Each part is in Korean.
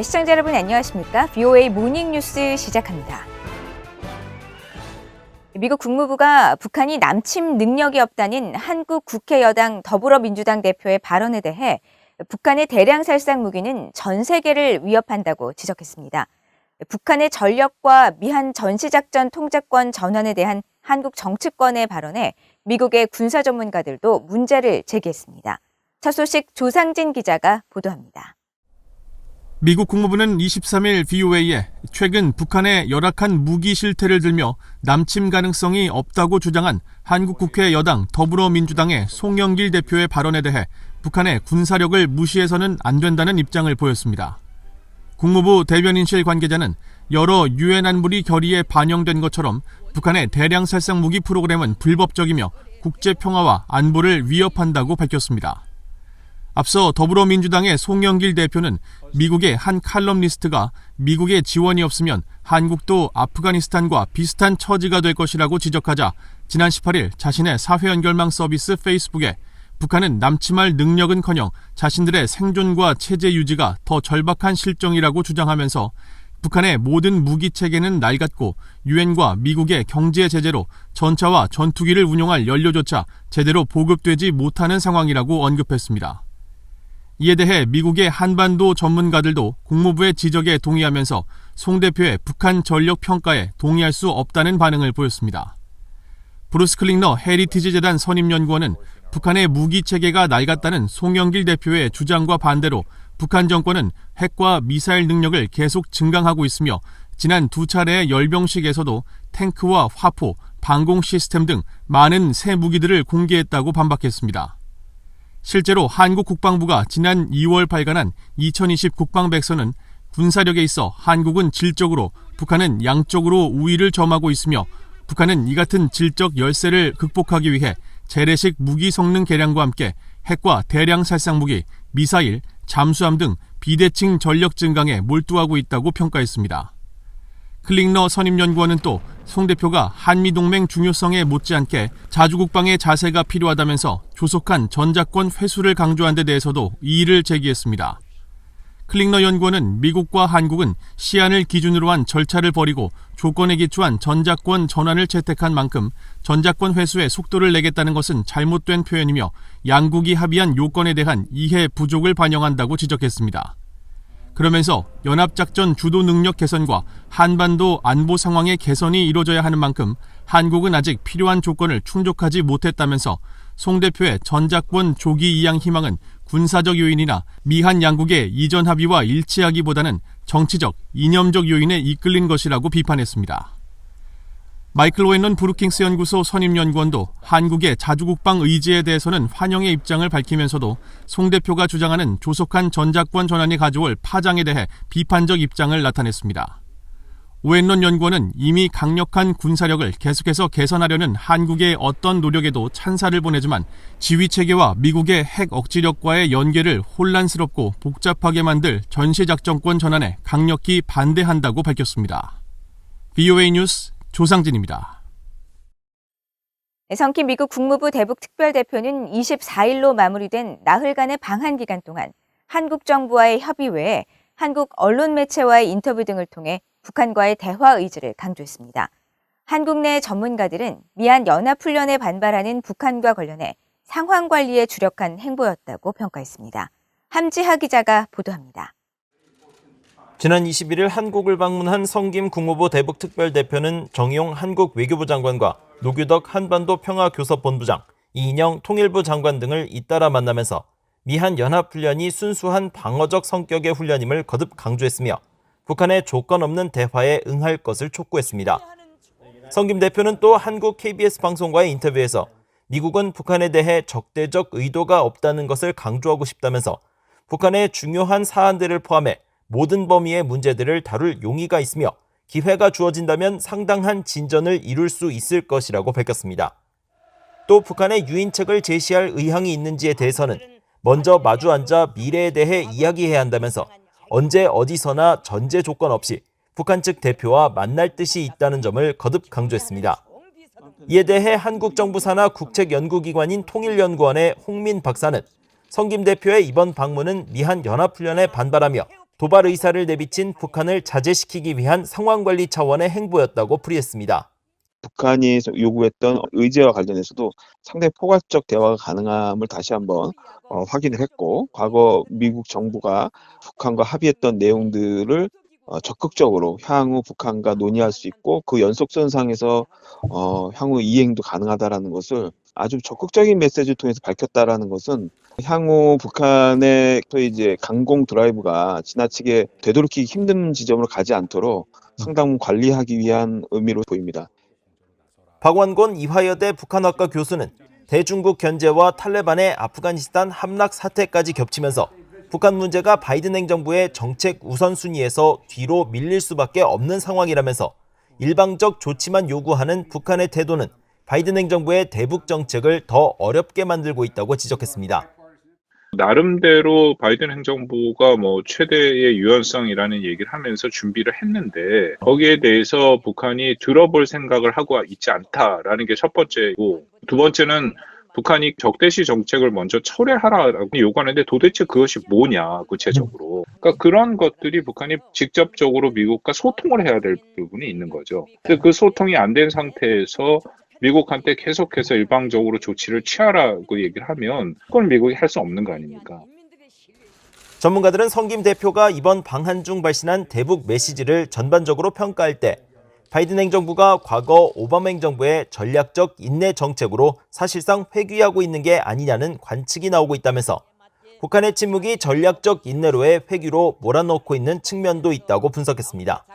시청자 여러분 안녕하십니까? VOA 모닝뉴스 시작합니다. 미국 국무부가 북한이 남침 능력이 없다는 한국 국회 여당 더불어민주당 대표의 발언에 대해 북한의 대량 살상 무기는 전 세계를 위협한다고 지적했습니다. 북한의 전력과 미한 전시작전 통제권 전환에 대한 한국 정치권의 발언에 미국의 군사 전문가들도 문제를 제기했습니다. 첫 소식 조상진 기자가 보도합니다. 미국 국무부는 23일 VOA에 최근 북한의 열악한 무기 실태를 들며 남침 가능성이 없다고 주장한 한국 국회 여당 더불어민주당의 송영길 대표의 발언에 대해 북한의 군사력을 무시해서는 안 된다는 입장을 보였습니다. 국무부 대변인실 관계자는 여러 유엔 안보리 결의에 반영된 것처럼 북한의 대량 살상 무기 프로그램은 불법적이며 국제 평화와 안보를 위협한다고 밝혔습니다. 앞서 더불어민주당의 송영길 대표는 미국의 한 칼럼니스트가 미국의 지원이 없으면 한국도 아프가니스탄과 비슷한 처지가 될 것이라고 지적하자 지난 18일 자신의 사회 연결망 서비스 페이스북에 북한은 남침할 능력은커녕 자신들의 생존과 체제 유지가 더 절박한 실정이라고 주장하면서 북한의 모든 무기 체계는 낡았고 유엔과 미국의 경제 제재로 전차와 전투기를 운용할 연료조차 제대로 보급되지 못하는 상황이라고 언급했습니다. 이에 대해 미국의 한반도 전문가들도 국무부의 지적에 동의하면서 송 대표의 북한 전력 평가에 동의할 수 없다는 반응을 보였습니다. 브루스 클링너 헤리티지 재단 선임연구원은 북한의 무기 체계가 낡았다는 송영길 대표의 주장과 반대로 북한 정권은 핵과 미사일 능력을 계속 증강하고 있으며 지난 두 차례의 열병식에서도 탱크와 화포, 방공 시스템 등 많은 새 무기들을 공개했다고 반박했습니다. 실제로 한국 국방부가 지난 2월 발간한 2020 국방백서는 군사력에 있어 한국은 질적으로, 북한은 양적으로 우위를 점하고 있으며 북한은 이 같은 질적 열세를 극복하기 위해 재래식 무기 성능 개량과 함께 핵과 대량 살상 무기, 미사일, 잠수함 등 비대칭 전력 증강에 몰두하고 있다고 평가했습니다. 클링너 선임연구원은 또 송 대표가 한미동맹 중요성에 못지않게 자주국방의 자세가 필요하다면서 조속한 전작권 회수를 강조한 데 대해서도 이의를 제기했습니다. 클링너 연구원은 미국과 한국은 시안을 기준으로 한 절차를 벌이고 조건에 기초한 전작권 전환을 채택한 만큼 전작권 회수에 속도를 내겠다는 것은 잘못된 표현이며 양국이 합의한 요건에 대한 이해 부족을 반영한다고 지적했습니다. 그러면서 연합작전 주도 능력 개선과 한반도 안보 상황의 개선이 이루어져야 하는 만큼 한국은 아직 필요한 조건을 충족하지 못했다면서 송 대표의 전작권 조기 이양 희망은 군사적 요인이나 미한 양국의 이전 합의와 일치하기보다는 정치적, 이념적 요인에 이끌린 것이라고 비판했습니다. 마이클 웬넌 브루킹스 연구소 선임연구원도 한국의 자주국방 의지에 대해서는 환영의 입장을 밝히면서도 송 대표가 주장하는 조속한 전작권 전환이 가져올 파장에 대해 비판적 입장을 나타냈습니다. 웬넌 연구원은 이미 강력한 군사력을 계속해서 개선하려는 한국의 어떤 노력에도 찬사를 보내지만 지휘체계와 미국의 핵 억지력과의 연계를 혼란스럽고 복잡하게 만들 전시작전권 전환에 강력히 반대한다고 밝혔습니다. VOA 뉴스 조상진입니다. 성킴 미국 국무부 대북특별대표는 24일로 마무리된 나흘간의 방한 기간 동안 한국 정부와의 협의 외에 한국 언론 매체와의 인터뷰 등을 통해 북한과의 대화 의지를 강조했습니다. 한국 내 전문가들은 미한 연합훈련에 반발하는 북한과 관련해 상황 관리에 주력한 행보였다고 평가했습니다. 함지하 기자가 보도합니다. 지난 21일 한국을 방문한 성김 국무부 대북특별대표는 정의용 한국 외교부 장관과 노규덕 한반도 평화교섭본부장, 이인영 통일부 장관 등을 잇따라 만나면서 미한 연합훈련이 순수한 방어적 성격의 훈련임을 거듭 강조했으며 북한의 조건 없는 대화에 응할 것을 촉구했습니다. 성김 대표는 또 한국 KBS 방송과의 인터뷰에서 미국은 북한에 대해 적대적 의도가 없다는 것을 강조하고 싶다면서 북한의 중요한 사안들을 포함해 모든 범위의 문제들을 다룰 용의가 있으며 기회가 주어진다면 상당한 진전을 이룰 수 있을 것이라고 밝혔습니다. 또 북한의 유인책을 제시할 의향이 있는지에 대해서는 먼저 마주 앉아 미래에 대해 이야기해야 한다면서 언제 어디서나 전제 조건 없이 북한 측 대표와 만날 뜻이 있다는 점을 거듭 강조했습니다. 이에 대해 한국 정부 산하 국책연구기관인 통일연구원의 홍민 박사는 성김 대표의 이번 방문은 미한 연합훈련에 반발하며 도발 의사를 내비친 북한을 자제시키기 위한 상황관리 차원의 행보였다고 풀이했습니다. 북한이 요구했던 의제와 관련해서도 상당히 포괄적 대화가 가능함을 다시 한번 확인을 했고, 과거 미국 정부가 북한과 합의했던 내용들을 적극적으로 향후 북한과 논의할 수 있고, 그 연속선상에서 향후 이행도 가능하다라는 것을 아주 적극적인 메시지를 통해서 밝혔다라는 것은 향후 북한의 소위 이제 강공 드라이브가 지나치게 되돌이키기 힘든 지점으로 가지 않도록 상당 관리하기 위한 의미로 보입니다. 박완곤 이화여대 북한학과 교수는 대중국 견제와 탈레반의 아프가니스탄 함락 사태까지 겹치면서 북한 문제가 바이든 행정부의 정책 우선순위에서 뒤로 밀릴 수밖에 없는 상황이라면서 일방적 조치만 요구하는 북한의 태도는 바이든 행정부의 대북 정책을 더 어렵게 만들고 있다고 지적했습니다. 나름대로 바이든 행정부가 최대의 유연성이라는 얘기를 하면서 준비를 했는데 거기에 대해서 북한이 들어볼 생각을 하고 있지 않다라는 게 첫 번째고, 두 번째는 북한이 적대시 정책을 먼저 철회하라고 요구하는데 도대체 그것이 뭐냐 구체적으로. 그러니까 그런 것들이 북한이 직접적으로 미국과 소통을 해야 될 부분이 있는 거죠. 근데 그 소통이 안 된 상태에서 미국한테 계속해서 일방적으로 조치를 취하라고 얘기를 하면 그건 미국이 할 수 없는 거 아닙니까? 전문가들은 성김 대표가 이번 방한 중 발신한 대북 메시지를 전반적으로 평가할 때 바이든 행정부가 과거 오바마 행정부의 전략적 인내 정책으로 사실상 회귀하고 있는 게 아니냐는 관측이 나오고 있다면서 북한의 침묵이 전략적 인내로의 회귀로 몰아넣고 있는 측면도 있다고 분석했습니다.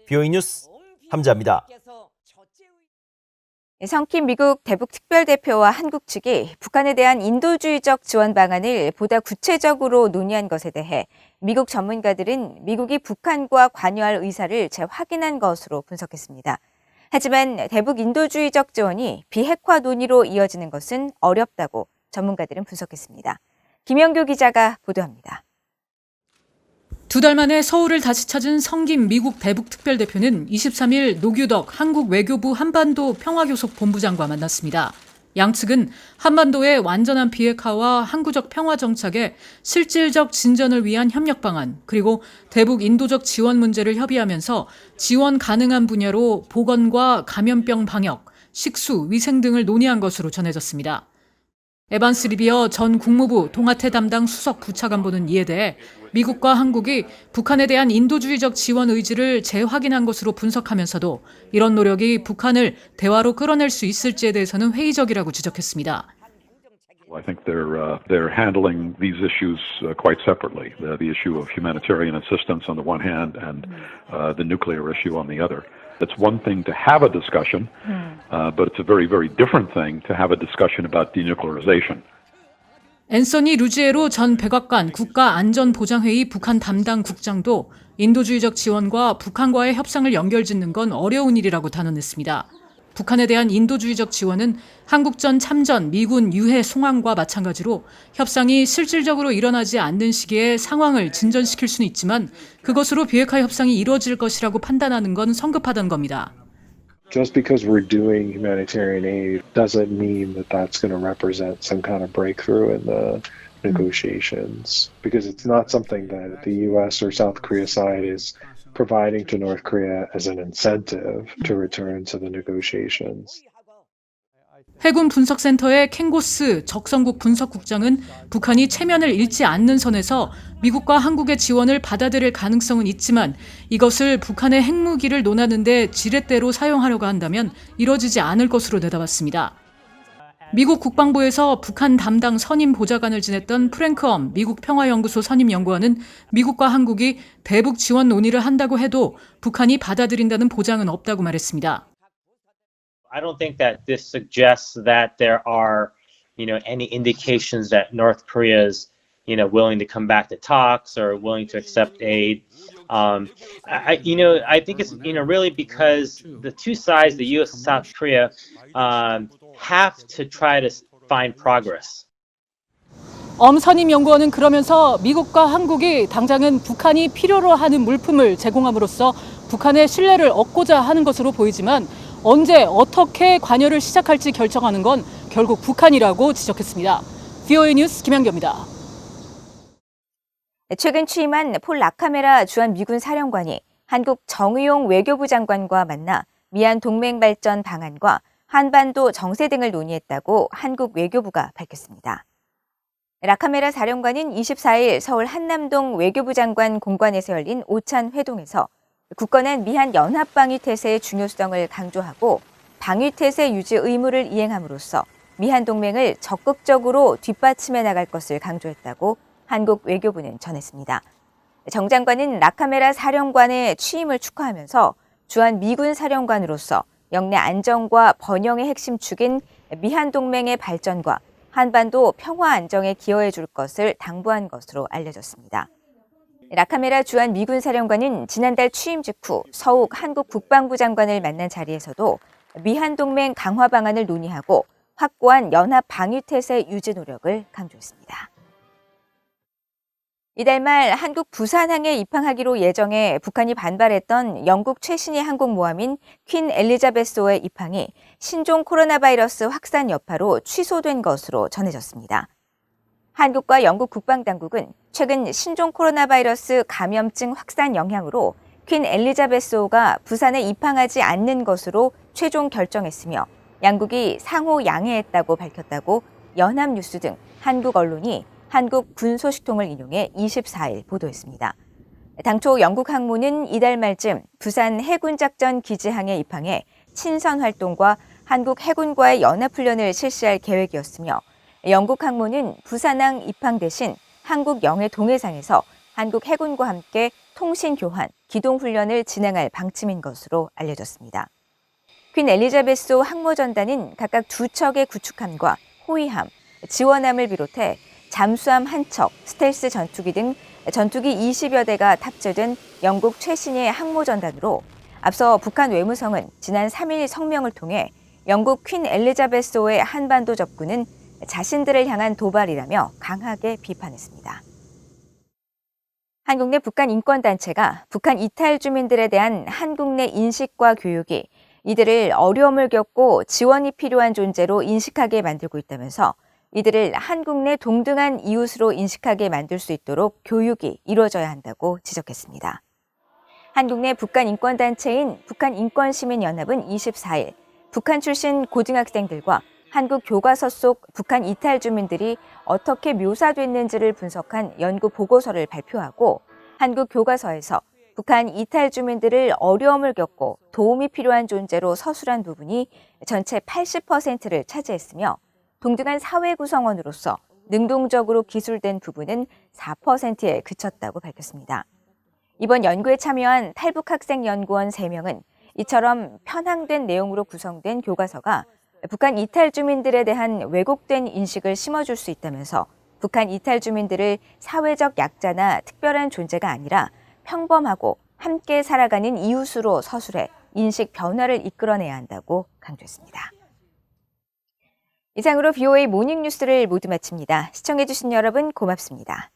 BOE 뉴스 함자입니다. 성킴 미국 대북 특별대표와 한국 측이 북한에 대한 인도주의적 지원 방안을 보다 구체적으로 논의한 것에 대해 미국 전문가들은 미국이 북한과 관여할 의사를 재확인한 것으로 분석했습니다. 하지만 대북 인도주의적 지원이 비핵화 논의로 이어지는 것은 어렵다고 전문가들은 분석했습니다. 김영교 기자가 보도합니다. 2달 만에 서울을 다시 찾은 성김 미국 대북 특별대표는 23일 노규덕 한국 외교부 한반도 평화교섭 본부장과 만났습니다. 양측은 한반도의 완전한 비핵화와 항구적 평화 정착에 실질적 진전을 위한 협력 방안, 그리고 대북 인도적 지원 문제를 협의하면서 지원 가능한 분야로 보건과 감염병 방역, 식수, 위생 등을 논의한 것으로 전해졌습니다. 에반스 리비어 전 국무부 동아태 담당 수석 부차관보는 이에 대해 미국과 한국이 북한에 대한 인도주의적 지원 의지를 재확인한 것으로 분석하면서도 이런 노력이 북한을 대화로 끌어낼 수 있을지에 대해서는 회의적이라고 지적했습니다. I think they're handling these issues quite separately. The issue of humanitarian assistance on the one hand and the nuclear issue on the other. It's one thing to have a discussion, but it's a very, very different thing to have a discussion about denuclearization. 앤서니 루지에로 전 백악관 국가안전보장회의 북한 담당 국장도 인도주의적 지원과 북한과의 협상을 연결짓는 건 어려운 일이라고 단언했습니다. 북한에 대한 인도주의적 지원은 한국전 참전 미군 유해 송환과 마찬가지로 협상이 실질적으로 일어나지 않는 시기에 상황을 진전시킬 수는 있지만 그것으로 비핵화 협상이 이루어질 것이라고 판단하는 건 성급하다는 겁니다. Just because we're doing humanitarian aid doesn't mean that that's going to represent some kind of breakthrough in the negotiations, because it's not something that the U.S. or South Korea side is providing to North Korea as an incentive to return to the negotiations. 해군 분석센터의 켄고스 적성국 분석국장은 북한이 체면을 잃지 않는 선에서 미국과 한국의 지원을 받아들일 가능성은 있지만 이것을 북한의 핵무기를 논하는 데 지렛대로 사용하려고 한다면 이뤄지지 않을 것으로 내다봤습니다. 미국 국방부에서 북한 담당 선임 보좌관을 지냈던 프랭크 엄 미국 평화연구소 선임 연구원은 미국과 한국이 대북 지원 논의를 한다고 해도 북한이 받아들인다는 보장은 없다고 말했습니다. I don't think that this suggests that there are, any indications that North Korea is, willing to come back to talks or willing to accept aid. I think it's, really because the two sides, the U.S. and South Korea, have to try to find progress. 엄 선임 연구원은 그러면서 미국과 한국이 당장은 북한이 필요로 하는 물품을 제공함으로써 북한의 신뢰를 얻고자 하는 것으로 보이지만 언제 어떻게 관여를 시작할지 결정하는 건 결국 북한이라고 지적했습니다. BOE 뉴스 김양교입니다. 최근 취임한 폴 라카메라 주한 미군 사령관이 한국 정의용 외교부 장관과 만나 미한 동맹 발전 방안과 한반도 정세 등을 논의했다고 한국 외교부가 밝혔습니다. 라카메라 사령관은 24일 서울 한남동 외교부 장관 공관에서 열린 오찬 회동에서 굳건한 미한 연합 방위 태세의 중요성을 강조하고 방위 태세 유지 의무를 이행함으로써 미한 동맹을 적극적으로 뒷받침해 나갈 것을 강조했다고 한국 외교부는 전했습니다. 정 장관은 라카메라 사령관의 취임을 축하하면서 주한 미군 사령관으로서 영내 안정과 번영의 핵심 축인 미한 동맹의 발전과 한반도 평화 안정에 기여해 줄 것을 당부한 것으로 알려졌습니다. 라카메라 주한 미군 사령관은 지난달 취임 직후 서욱 한국 국방부 장관을 만난 자리에서도 미한 동맹 강화 방안을 논의하고 확고한 연합 방위 태세 유지 노력을 강조했습니다. 이달 말 한국 부산항에 입항하기로 예정해 북한이 반발했던 영국 최신의 항공모함인 퀸 엘리자베스호의 입항이 신종 코로나 바이러스 확산 여파로 취소된 것으로 전해졌습니다. 한국과 영국 국방당국은 최근 신종 코로나 바이러스 감염증 확산 영향으로 퀸 엘리자베스호가 부산에 입항하지 않는 것으로 최종 결정했으며 양국이 상호 양해했다고 밝혔다고 연합뉴스 등 한국 언론이 한국 군 소식통을 인용해 24일 보도했습니다. 당초 영국 항모는 이달 말쯤 부산 해군작전 기지항에 입항해 친선 활동과 한국 해군과의 연합훈련을 실시할 계획이었으며 영국 항모는 부산항 입항 대신 한국 영해 동해상에서 한국 해군과 함께 통신 교환, 기동 훈련을 진행할 방침인 것으로 알려졌습니다. 퀸 엘리자베스호 항모전단은 각각 2척의 구축함과 호위함, 지원함을 비롯해 잠수함 1척, 스텔스 전투기 등 전투기 20여 대가 탑재된 영국 최신의 항모전단으로 앞서 북한 외무성은 지난 3일 성명을 통해 영국 퀸 엘리자베스호의 한반도 접근은 자신들을 향한 도발이라며 강하게 비판했습니다. 한국 내 북한 인권단체가 북한 이탈 주민들에 대한 한국 내 인식과 교육이 이들을 어려움을 겪고 지원이 필요한 존재로 인식하게 만들고 있다면서 이들을 한국 내 동등한 이웃으로 인식하게 만들 수 있도록 교육이 이루어져야 한다고 지적했습니다. 한국 내 북한 인권단체인 북한인권시민연합은 24일 북한 출신 고등학생들과 한국 교과서 속 북한 이탈 주민들이 어떻게 묘사됐는지를 분석한 연구 보고서를 발표하고 한국 교과서에서 북한 이탈 주민들을 어려움을 겪고 도움이 필요한 존재로 서술한 부분이 전체 80%를 차지했으며 동등한 사회 구성원으로서 능동적으로 기술된 부분은 4%에 그쳤다고 밝혔습니다. 이번 연구에 참여한 탈북학생연구원 3명은 이처럼 편향된 내용으로 구성된 교과서가 북한 이탈 주민들에 대한 왜곡된 인식을 심어줄 수 있다면서 북한 이탈 주민들을 사회적 약자나 특별한 존재가 아니라 평범하고 함께 살아가는 이웃으로 서술해 인식 변화를 이끌어내야 한다고 강조했습니다. 이상으로 BOA 모닝뉴스를 모두 마칩니다. 시청해주신 여러분 고맙습니다.